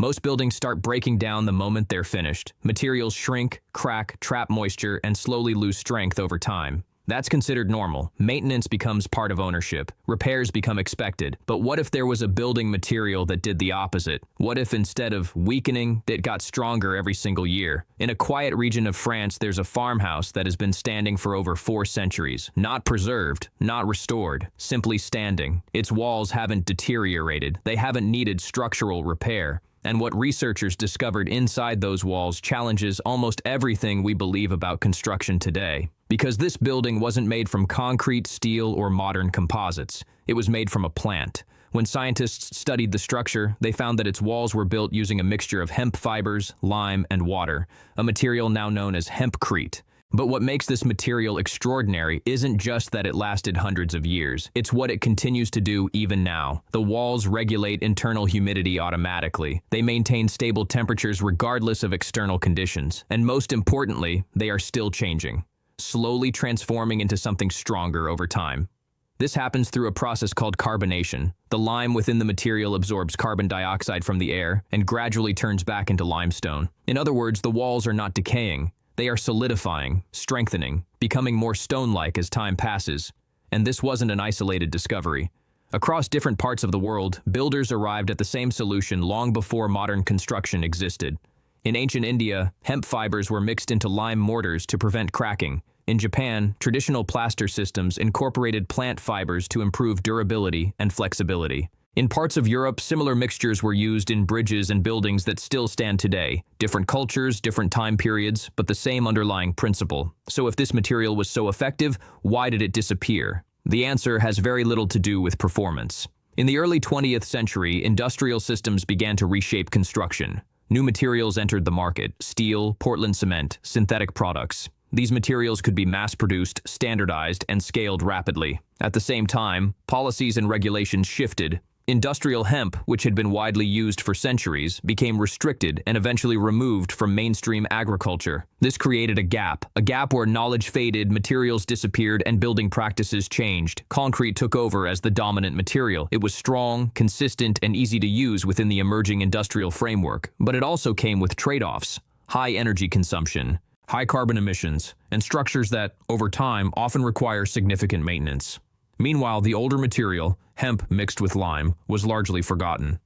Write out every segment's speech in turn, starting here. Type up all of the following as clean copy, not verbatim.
Most buildings start breaking down the moment they're finished. Materials shrink, crack, trap moisture, and slowly lose strength over time. That's considered normal. Maintenance becomes part of ownership. Repairs become expected. But what if there was a building material that did the opposite? What if instead of weakening, it got stronger every single year? In a quiet region of France, there's a farmhouse that has been standing for over 4 centuries. Not preserved, not restored, simply standing. Its walls haven't deteriorated. They haven't needed structural repair. And what researchers discovered inside those walls challenges almost everything we believe about construction today. Because this building wasn't made from concrete, steel, or modern composites. It was made from a plant. When scientists studied the structure, they found that its walls were built using a mixture of hemp fibers, lime, and water, a material now known as hempcrete. But what makes this material extraordinary isn't just that it lasted hundreds of years. It's what it continues to do even now. The walls regulate internal humidity automatically. They maintain stable temperatures regardless of external conditions. And most importantly, they are still changing, slowly transforming into something stronger over time. This happens through a process called carbonation. The lime within the material absorbs carbon dioxide from the air and gradually turns back into limestone. In other words, the walls are not decaying. They are solidifying, strengthening, becoming more stone-like as time passes. And this wasn't an isolated discovery. Across different parts of the world, builders arrived at the same solution long before modern construction existed. In ancient India, hemp fibers were mixed into lime mortars to prevent cracking. In Japan, traditional plaster systems incorporated plant fibers to improve durability and flexibility. In parts of Europe, similar mixtures were used in bridges and buildings that still stand today. Different cultures, different time periods, but the same underlying principle. So if this material was so effective, why did it disappear? The answer has very little to do with performance. In the early 20th century, industrial systems began to reshape construction. New materials entered the market: steel, Portland cement, synthetic products. These materials could be mass-produced, standardized, and scaled rapidly. At the same time, policies and regulations shifted. Industrial hemp, which had been widely used for centuries, became restricted and eventually removed from mainstream agriculture. This created a gap where knowledge faded, materials disappeared, and building practices changed. Concrete took over as the dominant material. It was strong, consistent, and easy to use within the emerging industrial framework. But it also came with trade-offs: high energy consumption, high carbon emissions, and structures that, over time, often require significant maintenance. Meanwhile, the older material, hemp mixed with lime, was largely forgotten.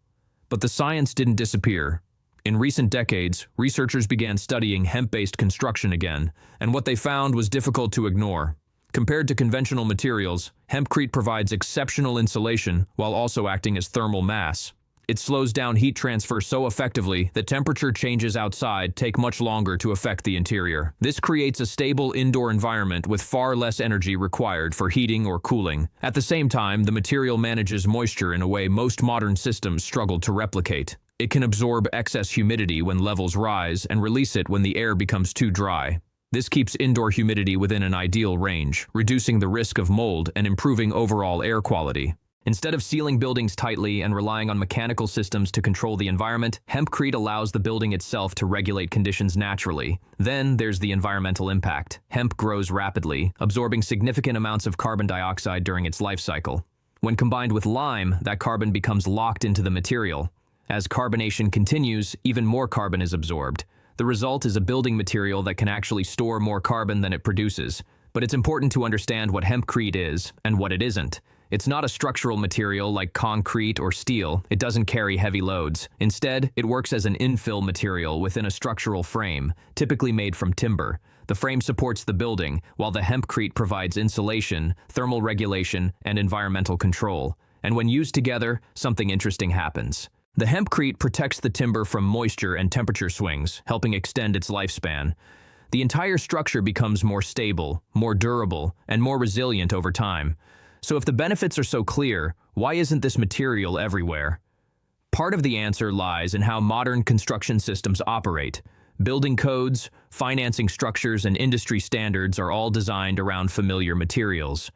But the science didn't disappear. In recent decades, researchers began studying hemp-based construction again, and what they found was difficult to ignore. Compared to conventional materials, hempcrete provides exceptional insulation while also acting as thermal mass. It slows down heat transfer so effectively that temperature changes outside take much longer to affect the interior. This creates a stable indoor environment with far less energy required for heating or cooling. At the same time, the material manages moisture in a way most modern systems struggle to replicate. It can absorb excess humidity when levels rise and release it when the air becomes too dry. This keeps indoor humidity within an ideal range, reducing the risk of mold and improving overall air quality. Instead of sealing buildings tightly and relying on mechanical systems to control the environment, hempcrete allows the building itself to regulate conditions naturally. Then there's the environmental impact. Hemp grows rapidly, absorbing significant amounts of carbon dioxide during its life cycle. When combined with lime, that carbon becomes locked into the material. As carbonation continues, even more carbon is absorbed. The result is a building material that can actually store more carbon than it produces. But it's important to understand what hempcrete is and what it isn't. It's not a structural material like concrete or steel. It doesn't carry heavy loads. Instead, it works as an infill material within a structural frame, typically made from timber. The frame supports the building, while the hempcrete provides insulation, thermal regulation, and environmental control. And when used together, something interesting happens. The hempcrete protects the timber from moisture and temperature swings, helping extend its lifespan. The entire structure becomes more stable, more durable, and more resilient over time. So if the benefits are so clear, why isn't this material everywhere? Part of the answer lies in how modern construction systems operate. Building codes, financing structures, and industry standards are all designed around familiar materials.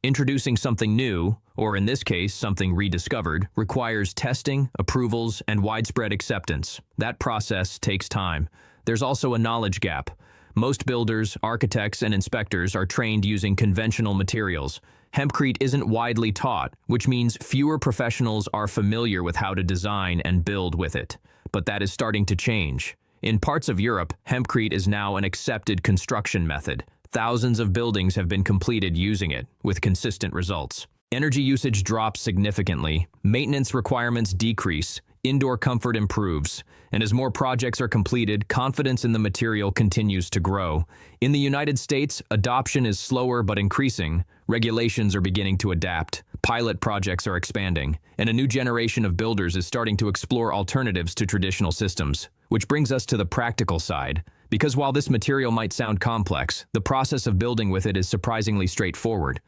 Introducing something new, or in this case, something rediscovered, requires testing, approvals, and widespread acceptance. That process takes time. There's also a knowledge gap. Most builders, architects, and inspectors are trained using conventional materials, Hempcrete isn't widely taught, which means fewer professionals are familiar with how to design and build with it. But that is starting to change. In parts of Europe, hempcrete is now an accepted construction method. Thousands of buildings have been completed using it, with consistent results. Energy usage drops significantly, maintenance requirements decrease, indoor comfort improves, and as more projects are completed, confidence in the material continues to grow. In the United States, adoption is slower but increasing. Regulations are beginning to adapt, pilot projects are expanding, and a new generation of builders is starting to explore alternatives to traditional systems. Which brings us to the practical side. Because while this material might sound complex, the process of building with it is surprisingly straightforward.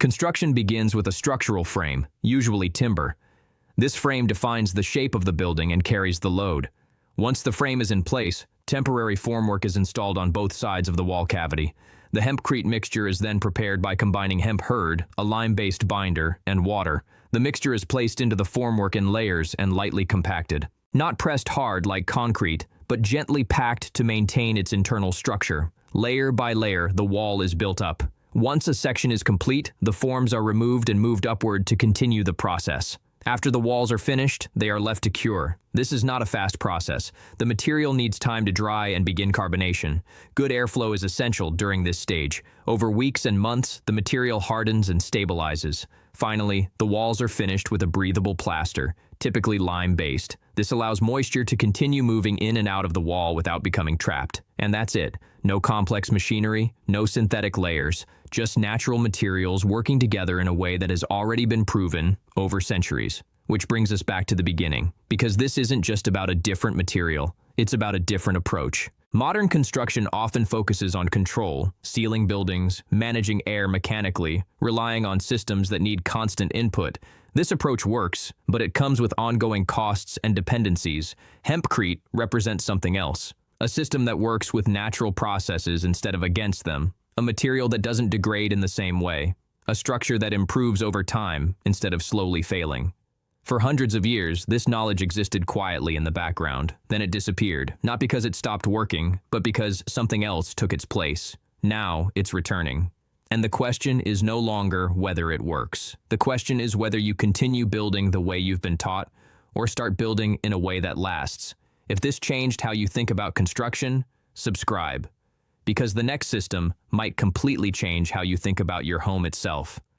Construction begins with a structural frame, usually timber. This frame defines the shape of the building and carries the load. Once the frame is in place, temporary formwork is installed on both sides of the wall cavity. The hempcrete mixture is then prepared by combining hemp hurd, a lime-based binder, and water. The mixture is placed into the formwork in layers and lightly compacted. Not pressed hard like concrete, but gently packed to maintain its internal structure. Layer by layer, the wall is built up. Once a section is complete, the forms are removed and moved upward to continue the process. After the walls are finished, they are left to cure. This is not a fast process. The material needs time to dry and begin carbonation. Good airflow is essential during this stage. Over weeks and months, the material hardens and stabilizes. Finally, the walls are finished with a breathable plaster, typically lime-based. This allows moisture to continue moving in and out of the wall without becoming trapped. And that's it. No complex machinery, no synthetic layers, just natural materials working together in a way that has already been proven over centuries. Which brings us back to the beginning, because this isn't just about a different material, it's about a different approach. Modern construction often focuses on control, sealing buildings, managing air mechanically, relying on systems that need constant input. This approach works, but it comes with ongoing costs and dependencies. Hempcrete represents something else. A system that works with natural processes instead of against them. A material that doesn't degrade in the same way. A structure that improves over time instead of slowly failing. For hundreds of years, this knowledge existed quietly in the background. Then it disappeared, not because it stopped working, but because something else took its place. Now, it's returning. And the question is no longer whether it works. The question is whether you continue building the way you've been taught, or start building in a way that lasts. If this changed how you think about construction, subscribe. Because the next system might completely change how you think about your home itself.